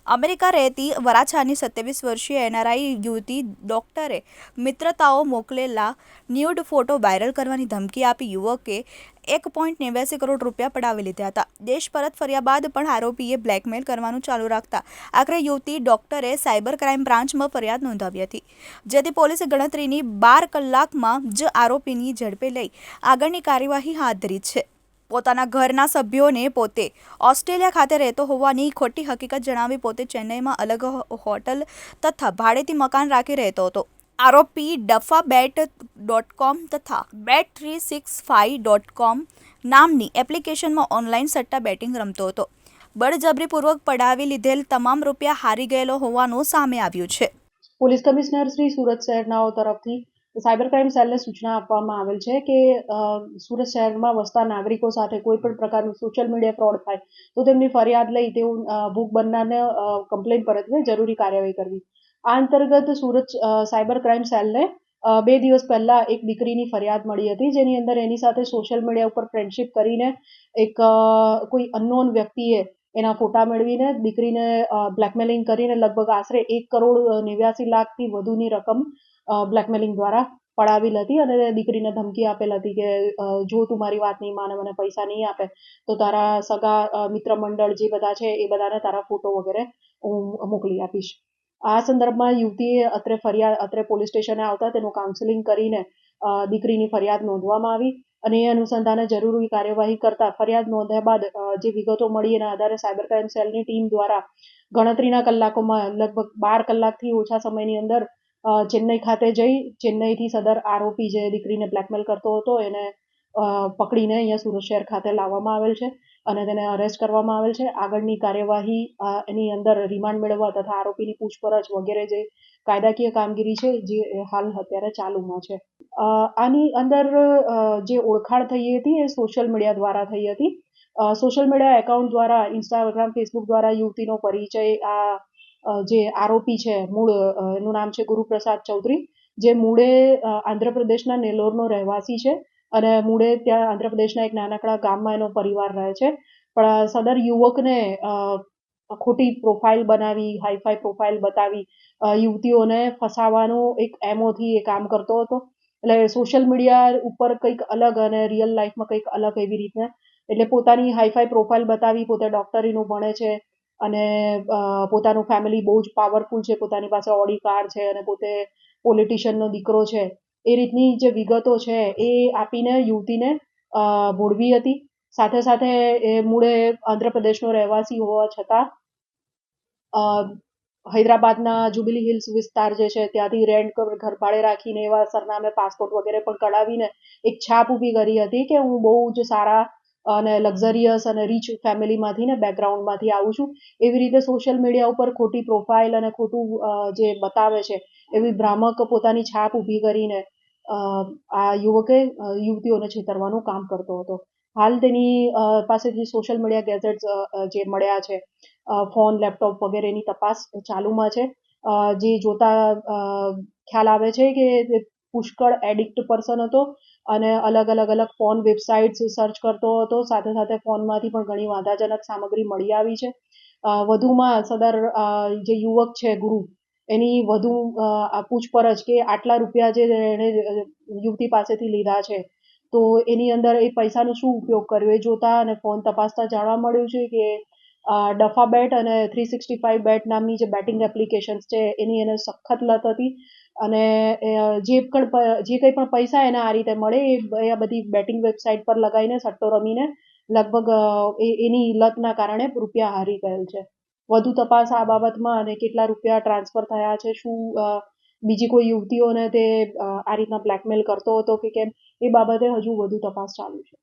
America રહેતી વરાછાની 27 વર્ષીય NRI યુવતી ડોક્ટરે મિત્રતાઓ મોકલેલા ન્યૂડ ફોટો વાયરલ કરવાની ધમકી આપી યુવકે 1.89 કરોડ રૂપિયા પડાવી લીધા હતા. દેશ પરત ફર્યા બાદ પણ આરોપીએ બ્લેકમેલ કરવાનું ચાલુ રાખતા આખરે યુવતી ડોક્ટરે સાયબર ક્રાઇમ બ્રાન્ચમાં ફરિયાદ નોંધાવી હતી, જેથી પોલીસે ગણતરીની 12 કલાકમાં જ આરોપીની ઝડપે લઈ આગળની કાર્યવાહી હાથ ધરી છે. પોતાના ઘરના સભ્યોને પોતે ઓસ્ટ્રેલિયા ખાતે રહેતો હોવાની ખોટી હકીકત જણાવી પોતે ચેન્નઈમાં અલગ હોટલ તથા ભાડેથી મકાન રાખી રહેતો હતો. આરોપી DafaBet.com તથા Bet365.com નામની એપ્લિકેશનમાં ઓનલાઈન સટ્ટા બેટિંગ રમતો હતો. બળજબરીપૂર્વક પડાવી લીધેલ તમામ રૂપિયા હારી ગયેલો હોવાનું સામે આવ્યું છે. પોલીસ કમિશનર શ્રી સુરત શહેરનાઓ તરફથી સાયબર ક્રાઇમ સેલને સૂચના આપવામાં આવેલ છે કે સુરત શહેરમાં વસતા નાગરિકો સાથે કોઈ પણ પ્રકારનું સોશિયલ મીડિયા ફ્રોડ થાય તો તેમની ફરિયાદ લઈ તેઓ ભોગ બનનારને કમ્પ્લેન પરત્વે જરૂરી કાર્યવાહી કરવી. આ અંતર્ગત સુરત સાયબર ક્રાઇમ સેલને 2 દિવસ પહેલા એક દીકરીની ફરિયાદ મળી હતી, જેની અંદર એની સાથે સોશિયલ મીડિયા ઉપર ફ્રેન્ડશિપ કરીને એક કોઈ અનનોન વ્યક્તિએ એના ફોટા મેળવીને દીકરીને બ્લેકમેલિંગ કરીને લગભગ આશરે 1,89,00,000થી વધુની રકમ બ્લેકમેલિંગ દ્વારા પડાવેલ હતી અને દીકરીને ધમકી આપેલ હતી કે જો તું મારી વાત નહીં માને, મને પૈસા નહીં આપે તો તારા સગા મિત્ર મંડળ જે બધા છે એ બધાને તારા ફોટો વગેરે હું મોકલી આપીશ. આ સંદર્ભમાં યુવતીએ અત્રે પોલીસ સ્ટેશને આવતા તેનું કાઉન્સેલિંગ કરીને દીકરીની ફરિયાદ નોંધવામાં આવી અને એ અનુસંધાને જરૂરી કાર્યવાહી કરતા ફરિયાદ નોંધ્યા બાદ જે વિગતો મળી એના આધારે સાયબર ક્રાઇમ સેલની ટીમ દ્વારા ગણતરીના કલાકોમાં લગભગ 12 કલાકથી ઓછા સમયની અંદર ચેન્નઈ ખાતે જઈ ચેન્નઈથી સદર આરોપી જે દીકરીને બ્લેકમેલ કરતો હતો એને પકડીને અહીંયા સુરત શહેર ખાતે લાવવામાં આવેલ છે અને તેને અરેસ્ટ કરવામાં આવેલ છે. આગળની કાર્યવાહી એની અંદર રિમાન્ડ મેળવવા તથા આરોપીની પૂછપરછ વગેરે જે કાયદાકીય કામગીરી છે જે હાલ અત્યારે ચાલુમાં છે. આની અંદર જે ઓળખાણ થઈ હતી એ સોશિયલ મીડિયા દ્વારા થઈ હતી. સોશિયલ મીડિયા એકાઉન્ટ દ્વારા ઇન્સ્ટાગ્રામ, ફેસબુક દ્વારા યુવતીનો પરિચય જે આરોપી છે મૂળ એનું નામ છે ગુરુપ્રસાદ ચૌધરી, જે મૂળે આંધ્રપ્રદેશના નેલ્લોરનો રહેવાસી છે અને મૂળે ત્યાં આંધ્રપ્રદેશના એક નાનકડા ગામમાં એનો પરિવાર રહે છે. પણ સદર યુવકને ખોટી પ્રોફાઇલ બનાવી, હાઈફાઈ પ્રોફાઇલ બતાવી યુવતીઓને ફસાવાનો એક એમોથી એ કામ કરતો હતો. એટલે સોશિયલ મીડિયા ઉપર કંઈક અલગ અને રિયલ લાઈફમાં કંઈક અલગ એવી રીતના એટલે પોતાની હાઈફાઈ પ્રોફાઇલ બતાવી પોતે ડોક્ટરીનું ભણે છે અને પોતાનું ફેમિલી બહુ જ પાવરફુલ છે, પોતાની પાસે ઓડી કાર છે અને પોતે પોલિટિશિયનનો દીકરો છે, એ રીતની જે વિગતો છે એ આપીને યુવતીને ભોળવી હતી. સાથે સાથે એ મૂળે આંધ્રપ્રદેશનો રહેવાસી હોવા છતાં હૈદરાબાદના જુબિલી હિલ્સ વિસ્તાર જે છે ત્યાંથી રેન્ટ ઘર ભાડે રાખીને એવા સરનામે પાસપોર્ટ વગેરે પણ કઢાવીને એક છાપ ઊભી કરી હતી કે હું બહુ જ સારા અને લક્ઝરિયસ અને રીચ ફેમિલીમાંથી ને બેકગ્રાઉન્ડમાંથી આવું છું. એવી રીતે સોશિયલ મીડિયા ઉપર ખોટી પ્રોફાઇલ અને ખોટું જે બતાવે છે એવી ભ્રામક પોતાની છાપ ઊભી કરીને આ યુવકે યુવતીઓને છેતરવાનું કામ કરતો હતો. હાલ તેની પાસેથી સોશિયલ મીડિયા ગેજેટ્સ જે મળ્યા છે, ફોન, લેપટોપ વગેરેની તપાસ ચાલુમાં છે. જે જોતા ખ્યાલ આવે છે કે પુષ્કળ એડિક્ટ પર્સન હતો અને અલગ ફોન વેબસાઇટ્સ સર્ચ કરતો હતો. સાથે સાથે ફોનમાંથી પણ ઘણી વાંધાજનક સામગ્રી મળી આવી છે. વધુમાં સદર જે યુવક છે ગુરુ એની વધુ પૂછપરછ કે આટલા રૂપિયા જે એણે યુવતી પાસેથી લીધા છે તો એની અંદર એ પૈસાનો શું ઉપયોગ કર્યો એ જોતા અને ફોન તપાસતા જાણવા મળ્યું છે કે DafaBet અને 365Bet નામની જે બેટિંગ એપ્લિકેશન્સ છે એની એને સખત લત હતી અને જે કંઈ પણ પૈસા એને આ રીતે મળે એ આ બધી બેટિંગ વેબસાઇટ પર લગાવીને સટ્ટો રમીને લગભગ એની લતના કારણે રૂપિયા હારી ગયેલ છે. વધુ તપાસ આ બાબતમાં અને કેટલા રૂપિયા ટ્રાન્સફર થયા છે, શું બીજી કોઈ યુવતીઓને તે આ રીતના બ્લેકમેલ કરતો હતો કે કેમ, એ બાબતે હજુ વધુ તપાસ ચાલુ છે.